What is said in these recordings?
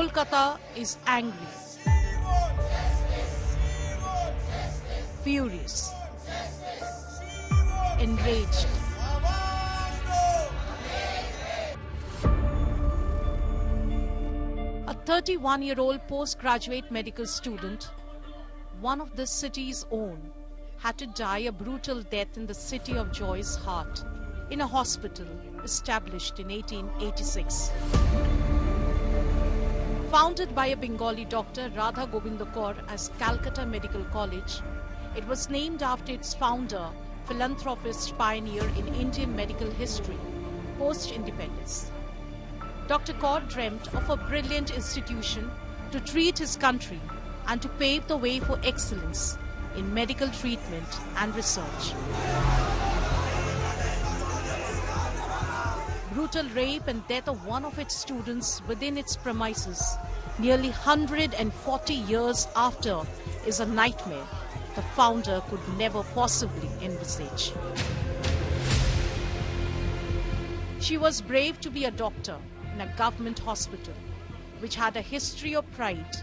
Kolkata is angry, furious, enraged. A 31-year-old postgraduate medical student, one of this city's own, had to die a brutal death in the City of Joy's heart, in a hospital established in 1886. Founded by a Bengali doctor, Radha Gobind Kaur, as Calcutta Medical College, it was named after its founder, philanthropist pioneer in Indian medical history, post-independence. Dr. Kaur dreamt of a brilliant institution to treat his country and to pave the way for excellence in medical treatment and research. Brutal rape and death of one of its students within its premises, nearly 140 years after, is a nightmare the founder could never possibly envisage. She was brave to be a doctor in a government hospital, which had a history of pride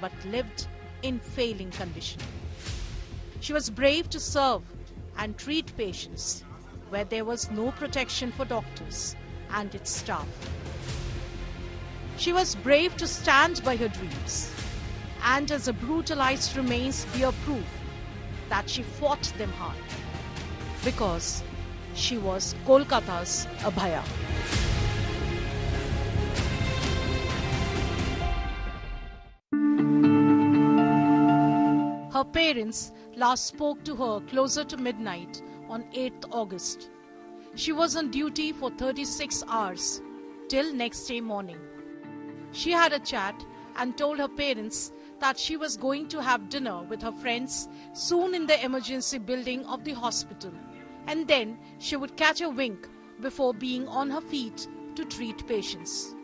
but lived in failing condition. She was brave to serve and treat patients where there was no protection for doctors and its staff. She was brave to stand by her dreams, and as her brutalized remains bear proof that she fought them hard, because she was Kolkata's Abhaya. Her parents last spoke to her closer to midnight on 8th August. She was on duty for 36 hours till next day morning. She had a chat and told her parents that she was going to have dinner with her friends soon in the emergency building of the hospital, and then she would catch a wink before being on her feet to treat patients.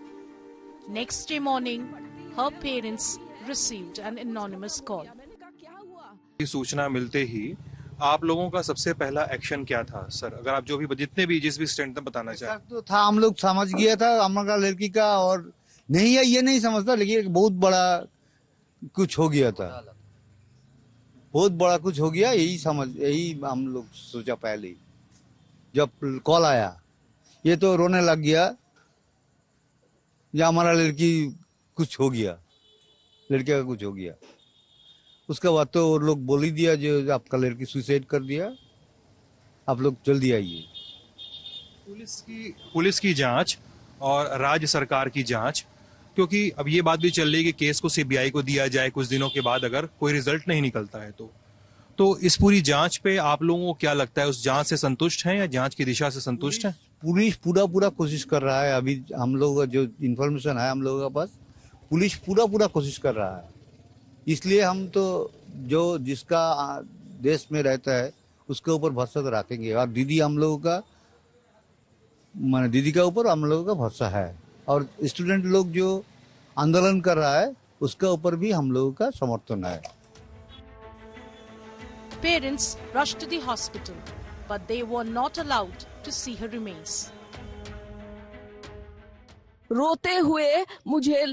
Next day morning, her parents received an anonymous call. सूचना मिलते ही आप लोगों का सबसे पहला action क्या था sir? अगर आप जो भी जितने भी जिस भी स्टैंड में बताना चाहें। तो था, हम लोग समझ गया था हमारा लड़की का, और नहीं है ये नहीं समझता, लेकिन एक बहुत बड़ा कुछ हो गया था, बहुत बड़ा कुछ हो गया, यही हम लोग सोचा पहले ही। जब कॉल आया ये तो रोने लग गया, या हमारा लड़की कुछ हो गया, लड़के का कुछ हो गया। उसके बाद तो और लोग बोल ही दिया जो आपका लड़की सुसाइड कर दिया, आप लोग जल्दी आइए। पुलिस की जांच और राज्य सरकार की जांच, क्योंकि अब ये बात भी चल रही है कि केस को सीबीआई को दिया जाए कुछ दिनों के बाद अगर कोई रिजल्ट नहीं निकलता है तो इस पूरी जांच पे आप लोगों को क्या लगता है? उस जांच से संतुष्ट हैं या जांच की दिशा से संतुष्ट हैं? पुलिस पूरा कोशिश कर रहा है। अभी हम लोग जो इन्फॉर्मेशन है हम लोगों के पास, पुलिस पूरा कोशिश कर रहा है। इसलिए हम तो जो जिसका देश में रहता है उसके ऊपर भरोसा तो रखेंगे, और दीदी हम लोगों का माने दीदी के ऊपर हम लोगों का भरोसा है, और स्टूडेंट लोग जो आंदोलन कर रहा है उसके ऊपर भी हम लोगों का समर्थन है। Parents rushed to the hospital, but they were not allowed to see her remains. रोते हुए मुझे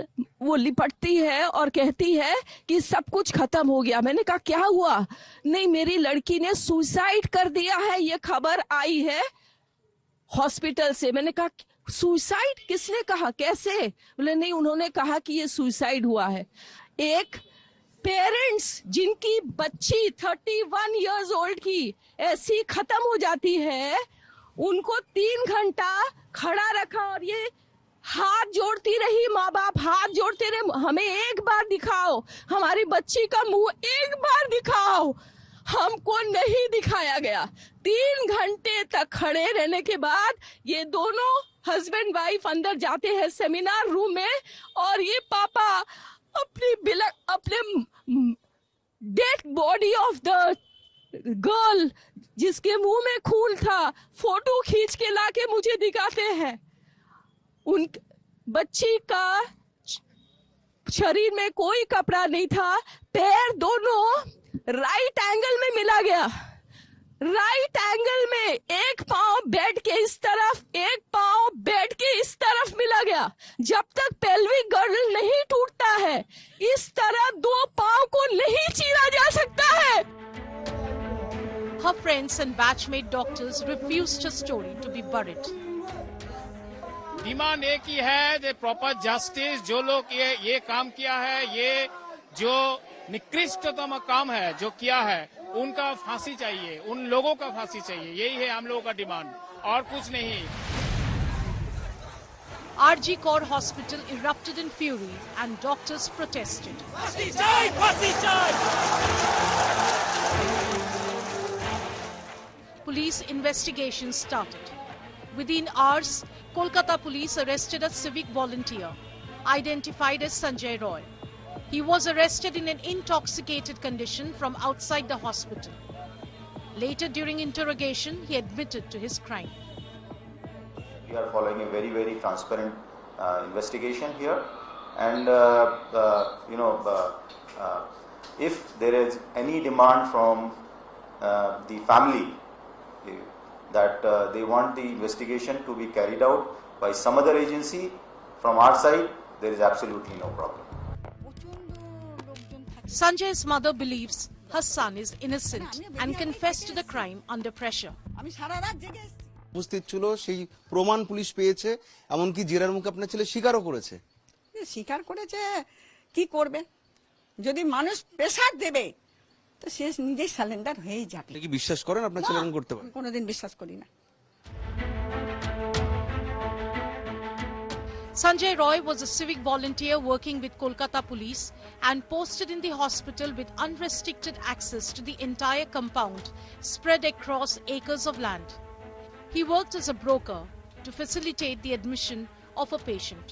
वो लिपटती है और कहती है कि सब कुछ खत्म हो गया। मैंने कहा क्या हुआ? नहीं, मेरी लड़की ने सुसाइड कर दिया है, ये खबर आई है हॉस्पिटल से। मैंने कहा सुसाइड किसने कहा, कैसे? बोले नहीं, उन्होंने कहा कि ये सुसाइड हुआ है। एक पेरेंट्स जिनकी बच्ची 31 इयर्स ओल्ड की ऐसी खत्म हो जाती है, उनको 3 घंटा खड़ा रखा और ये हाथ जोड़ती रही, माँ बाप हाथ जोड़ते रहे, हमें एक बार दिखाओ, हमारी बच्ची का मुंह एक बार दिखाओ। हमको नहीं दिखाया गया। 3 घंटे तक खड़े रहने के बाद ये दोनों हस्बैंड वाइफ अंदर जाते हैं सेमिनार रूम में, और ये पापा अपने dead body of the girl जिसके मुंह में खून था फोटो खींच के लाके मुझे दिखाते हैं। उन बच्ची का शरीर में कोई कपड़ा नहीं था, पैर दोनों राइट एंगल में मिला गया, राइट एंगल में, एक पांव बेड के इस तरफ, एक पांव बेड के इस तरफ मिला गया। जब तक पेल्विक गर्ल नहीं टूटती batchmate doctors refused her story to be buried. Demand एक ही है, प्रॉपर जस्टिस। जो लोग ये काम किया है, ये जो निकृष्टतम काम है जो किया है, उनका फांसी चाहिए, उन लोगों का फांसी चाहिए। यही है हम लोगों का डिमांड, और कुछ नहीं। RG Kor Hospital erupted in fury and doctors protested. Police investigation started. Within hours, Kolkata police arrested a civic volunteer, identified as Sanjay Roy. He was arrested in an intoxicated condition from outside the hospital. Later, during interrogation, he admitted to his crime. We are following a very, very transparent investigation here, and if there is any demand from the family that they want the investigation to be carried out by some other agency, from our side, there is absolutely no problem. Sanjay's mother believes her son is innocent and confessed to the crime under pressure. উপস্থিত ছিল, সেই প্রমাণ police পেয়েছে, এমনকি জেরার মুখে আপনার ছেলে স্বীকারও করেছে। স্বীকার করেছে, কি করবে? যদি মানুষ প্রেসার দেবে তো সে নিজেই সারেন্ডার হয়ে যাবে। আপনি কি বিশ্বাস করেন আপনার ছেলে এরকম করতে পারে? কোনোদিন বিশ্বাস করি না। Sanjay Roy was a civic volunteer working with Kolkata police and posted in the hospital with unrestricted access to the entire compound spread across acres of land. He worked as a broker to facilitate the admission of a patient.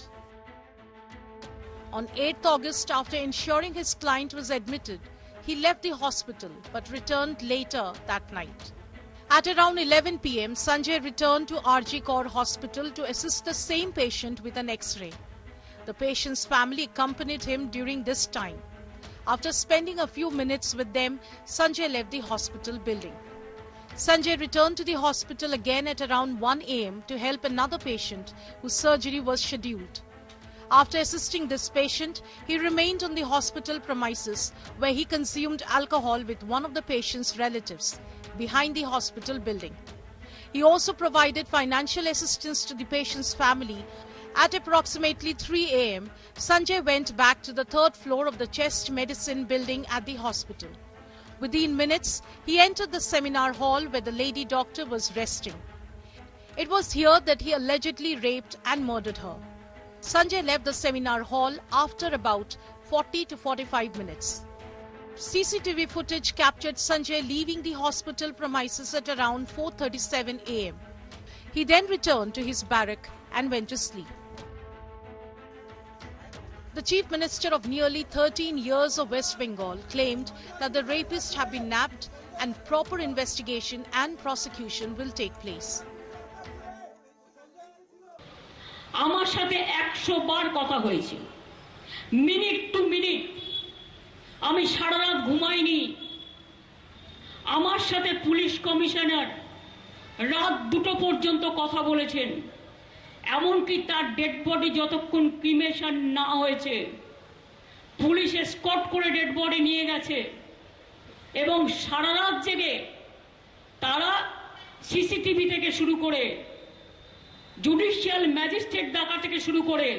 On 8th August, after ensuring his client was admitted, he left the hospital but returned later that night. At around 11 p.m., Sanjay returned to RG Kor Hospital to assist the same patient with an X-ray. The patient's family accompanied him during this time. After spending a few minutes with them, Sanjay left the hospital building. Sanjay returned to the hospital again at around 1 a.m. to help another patient whose surgery was scheduled. After assisting this patient, he remained on the hospital premises where he consumed alcohol with one of the patient's relatives behind the hospital building. He also provided financial assistance to the patient's family. At approximately 3 a.m., Sanjay went back to the third floor of the chest medicine building at the hospital. Within minutes, he entered the seminar hall where the lady doctor was resting. It was here that he allegedly raped and murdered her. Sanjay left the seminar hall after about 40 to 45 minutes. CCTV footage captured Sanjay leaving the hospital premises at around 4:37 a.m. He then returned to his barrack and went to sleep. The Chief Minister of nearly 13 years of West Bengal claimed that the rapist have been nabbed and proper investigation and prosecution will take place. আমার সাথে 100 বার কথা হয়েছে, minute two minute. আমি সারা রাত ঘুমাইনি। আমার সাথে police commissioner রাত 2টো পর্যন্ত কথা বলেছেন, এমনকি তার ডেড বডি যতক্ষণ ক্রিমেশন না হয়েছে পুলিশ এসকর্ট করে ডেড বডি নিয়ে গেছে, এবং সারা রাত জেগে তারা সিসিটিভি থেকে শুরু করে, জুডিশিয়াল ম্যাজিস্ট্রেট ডাকা থেকে শুরু করে,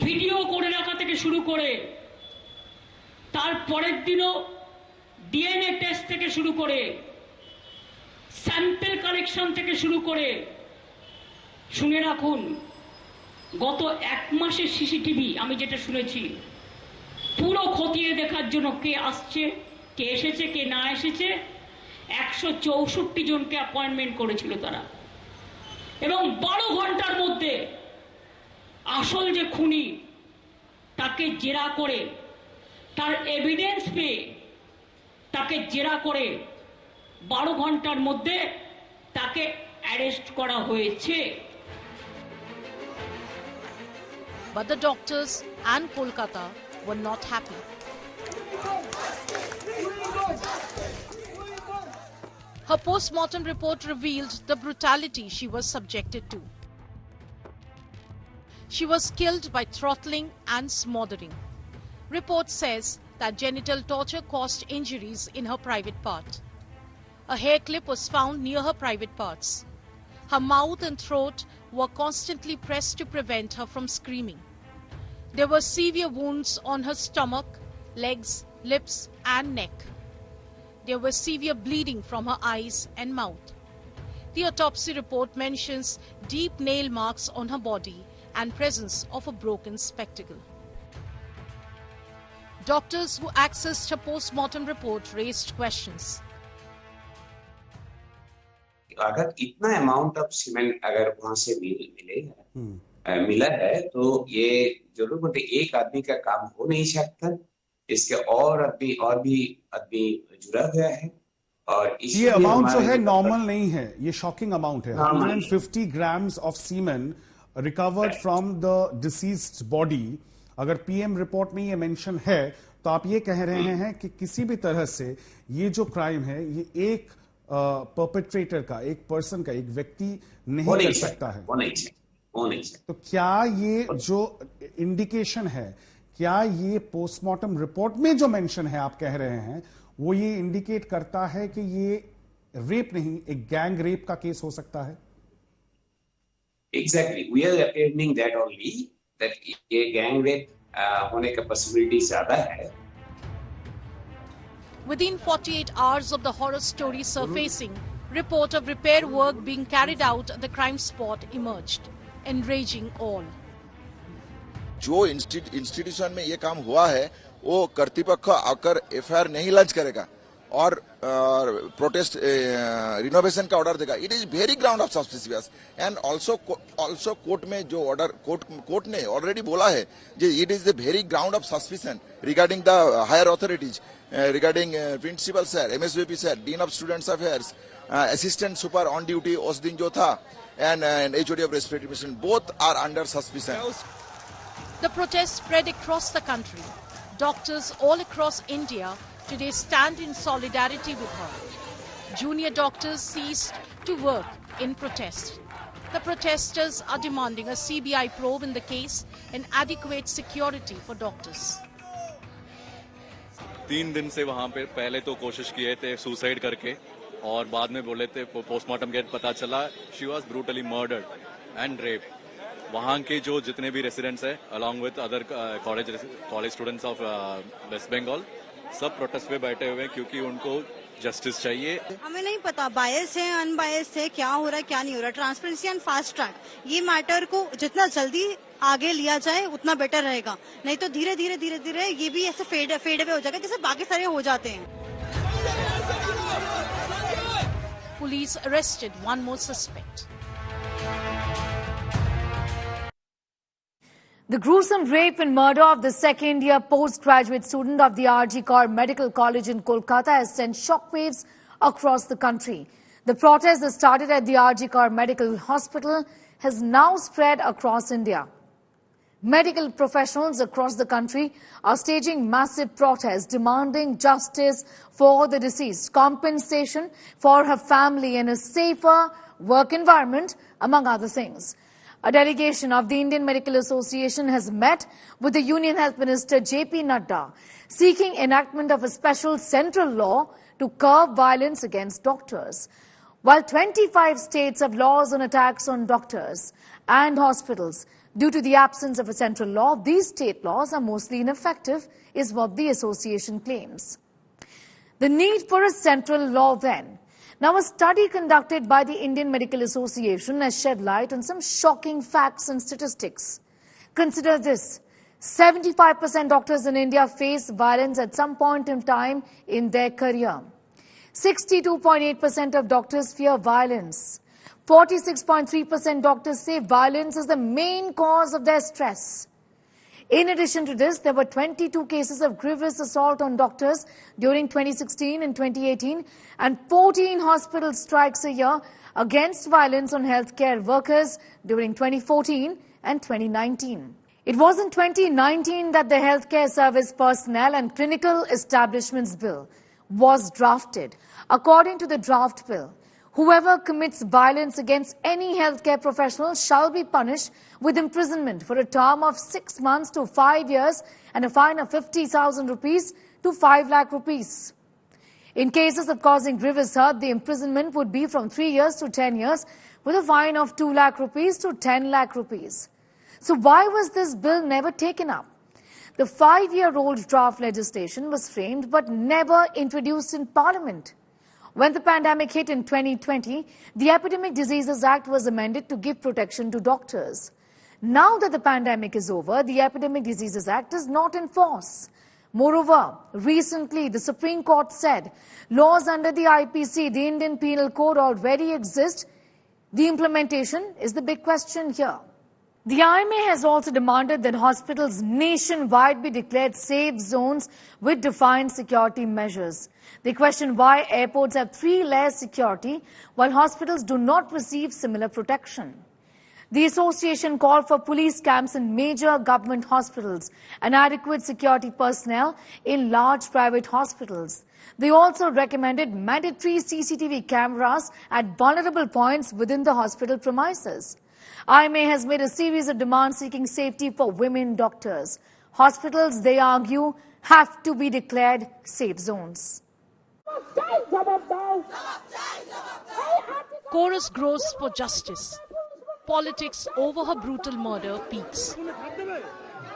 ভিডিও করে রাখা থেকে শুরু করে, তার পরের দিনও ডিএনএ টেস্ট থেকে শুরু করে, স্যাম্পল কালেকশন থেকে শুরু করে, শুনে রাখুন গত 1 মাসের সিসিটিভি আমি যেটা শুনেছি পুরো খতিয়ে দেখার জন্য কে আসছে, কে এসেছে, কে না এসেছে 164 জনকে অ্যাপয়েন্টমেন্ট করেছিল তারা, এবং 12 ঘন্টার মধ্যে আসল যে খুনি তাকে জেরা করে, তার এভিডেন্স পেয়ে তাকে জেরা করে 12 ঘন্টার মধ্যে তাকে অ্যারেস্ট করা হয়েছে। But the doctors and Kolkata were not happy. Her post-mortem report revealed the brutality she was subjected to. She was killed by throttling and smothering. Report says that genital torture caused injuries in her private part. A hair clip was found near her private parts. Her mouth and throat were constantly pressed to prevent her from screaming. There were severe wounds on her stomach, legs, lips, and neck. There was severe bleeding from her eyes and mouth. The autopsy report mentions deep nail marks on her body and presence of a broken spectacle. Doctors who accessed her post-mortem report raised questions. अगर इतना amount of cement अगर वहां से मिला है तो ये जरूर बोलते एक आदमी का काम हो नहीं सकता, इसके और भी आदमी जुड़ा हुआ है। और ये अमाउंट जो है नॉर्मल नहीं है, ये शॉकिंग अमाउंट है। 150 grams of cement recovered from the deceased body. अगर पीएम रिपोर्ट में ये मेंशन है तो आप ये कह रहे हैं कि किसी भी तरह से ये जो क्राइम है ये एक परपेट्रेटर का, एक पर्सन का, एक व्यक्ति नहीं कर सकता है। वो नहीं सकता। तो क्या ये जो इंडिकेशन है, क्या ये पोस्टमार्टम रिपोर्ट में जो मेंशन है आप कह रहे हैं वो ये इंडिकेट करता है कि ये रेप नहीं, एक गैंग रेप का केस हो सकता है? Exactly, we are appearing that only, that ये गैंग रेप होने का पॉसिबिलिटी ज्यादा है। Within 48 hours of the horror story surfacing, report of repair work being carried out at the crime spot emerged, enraging all. जो institution में ये काम हुआ है वो कर्तृपक्ष आकर एफआईआर नहीं लॉन्च करेगा और प्रोटेस्ट रिनोवेशन का ऑर्डर देगा। It is very ground of suspicious and also court में जो ऑर्डर कोर्ट ने ऑलरेडी बोला है कि it is the very ground of suspicion regarding the higher authorities, regarding principal sir, MSVP sir, dean of students affairs, assistant super on duty उस दिन जो था, and HOD of respiratory mission, both are under suspicion. The protest spread across the country. Doctors all across India today stand in solidarity with her. Junior doctors ceased to work in protest. The protesters are demanding a CBI probe in the case and adequate security for doctors. 3 दिन से वहां पे पहले तो कोशिश किए थे suicide करके और बाद में बोले थे पोस्टमार्टम के पता चला she was brutally murdered and rape. वहां के जो जितने भी रेसिडेंट्स है along with other college students of West Bengal सब प्रोटेस्ट पे बैठे हुए हैं क्योंकि उनको जस्टिस चाहिए। हमें नहीं पता बायस है अनबायस है, क्या हो रहा है क्या नहीं हो रहा। ट्रांसपेरेंसी एंड फास्ट ट्रैक, ये मैटर को जितना जल्दी आगे लिया जाए उतना बेटर रहेगा, नहीं तो धीरे धीरे ये भी ऐसे फेड अवे हो जाएगा जैसे बाकी सारे हो जाते हैं। Police arrested one more suspect. The gruesome rape and murder of the second-year postgraduate student of the R.G. Kar Medical College in Kolkata has sent shockwaves across the country. The protest that started at the R.G. Kar Medical Hospital has now spread across India. Medical professionals across the country are staging massive protests demanding justice for the deceased, compensation for her family and a safer work environment, among other things. A delegation of the Indian Medical Association has met with the Union Health Minister J.P. Nadda, seeking enactment of a special central law to curb violence against doctors. While 25 states have laws on attacks on doctors and hospitals, due to the absence of a central law, these state laws are mostly ineffective, is what the association claims. The need for a central law then. Now, a study conducted by the Indian Medical Association has shed light on some shocking facts and statistics. Consider this. 75% doctors in India face violence at some point in time in their career. 62.8% of doctors fear violence. 46.3% doctors say violence is the main cause of their stress. In addition to this, there were 22 cases of grievous assault on doctors during 2016 and 2018 and 14 hospital strikes a year against violence on healthcare workers during 2014 and 2019. It was in 2019 that the Healthcare Service Personnel and Clinical Establishments Bill was drafted. According to the draft bill, whoever commits violence against any healthcare professional shall be punished with imprisonment for a term of 6 months to 5 years and a fine of 50,000 rupees to 5 lakh rupees. In cases of causing grievous hurt, the imprisonment would be from 3 years to 10 years with a fine of 2 lakh rupees to 10 lakh rupees. So why was this bill never taken up? The 5-year-old draft legislation was framed but never introduced in Parliament. When the pandemic hit in 2020, the Epidemic Diseases Act was amended to give protection to doctors. Now that the pandemic is over, the Epidemic Diseases Act is not in force. Moreover, recently the Supreme Court said laws under the IPC, the Indian Penal Code, already exist. The implementation is the big question here. The IMA has also demanded that hospitals nationwide be declared safe zones with defined security measures. They question why airports have 3-layer security while hospitals do not receive similar protection. The association called for police camps in major government hospitals and adequate security personnel in large private hospitals. They also recommended mandatory CCTV cameras at vulnerable points within the hospital premises. IMA has made a series of demands seeking safety for women doctors. Hospitals, they argue, have to be declared safe zones. Chorus grows for justice. Politics over her brutal murder peaks.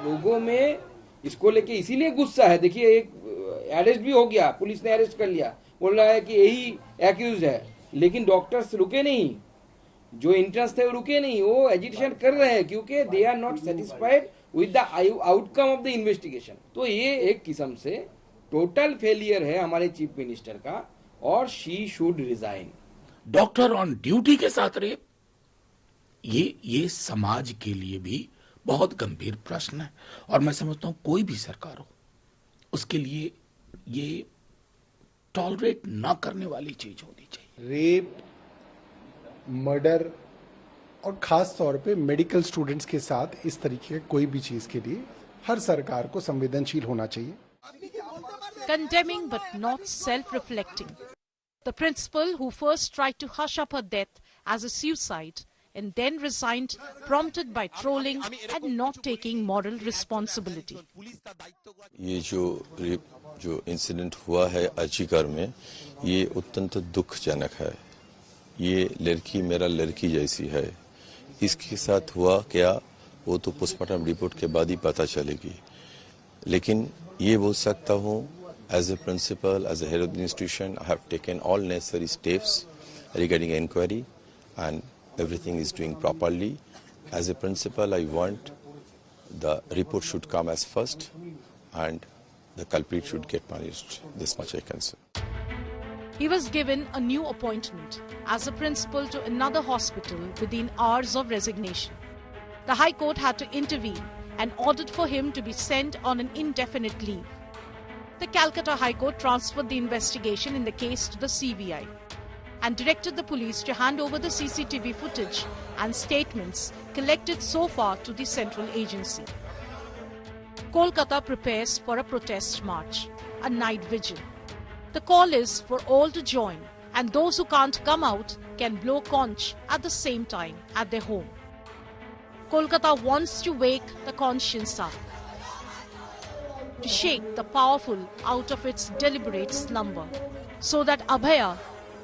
लोगों में इसको लेके इसीलिए गुस्सा है. देखिए एक arrest भी हो गया, पुलिस ने अरेस्ट कर लिया, बोल रहा है कि यही एक्यूज है, लेकिन डॉक्टर्स रुके नहीं, जो इंटर्न्स थे वो रुके नहीं, वो एजिटेशन कर रहे हैं क्योंकि they are not satisfied with the outcome of the investigation. तो ये एक किस्म से टोटल फेलियर है हमारे चीफ मिनिस्टर का और she should resign. Doctor on duty के साथ रेप, ये समाज के लिए भी बहुत गंभीर प्रश्न है और मैं समझता हूं कोई भी सरकार हो उसके लिए ये टॉलरेट ना करने वाली चीज होनी चाहिए. रेप, मर्डर और खास तौर पे मेडिकल स्टूडेंट्स के साथ इस तरीके की कोई भी चीज के लिए हर सरकार को संवेदनशील होना चाहिए. Condemning but not self-reflecting. The principal who first tried to hush up her death as a suicide and then resigned, prompted by trolling and not taking moral responsibility. ये जो इंसिडेंट हुआ है आर्जीकर में, ये अत्यंत दुखजनक है. ये लड़की मेरा लड़की जैसी है. इसके साथ हुआ क्या वो तो पोस्टमार्टम रिपोर्ट के बाद ही पता चलेगी. लेकिन ये बोल सकता हूँ, as a principal, as a head of the institution, I have taken all necessary steps regarding inquiry and everything is doing properly. As a principal, I want the report should come as first and the culprit should get punished. This much I can say. He was given a new appointment as a principal to another hospital within hours of resignation. The High Court had to intervene and ordered for him to be sent on an indefinite leave. The Calcutta High Court transferred the investigation in the case to the CBI and directed the police to hand over the CCTV footage and statements collected so far to the central agency. Kolkata prepares for a protest march, a night vigil. The call is for all to join, and those who can't come out can blow conch at the same time at their home. Kolkata wants to wake the conscience up, to shake the powerful out of its deliberate slumber, so that Abhaya,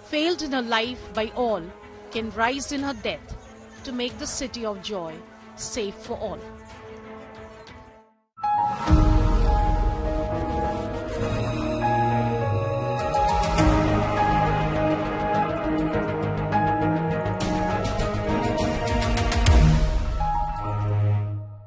failed in her life by all, can rise in her death to make the city of joy safe for all.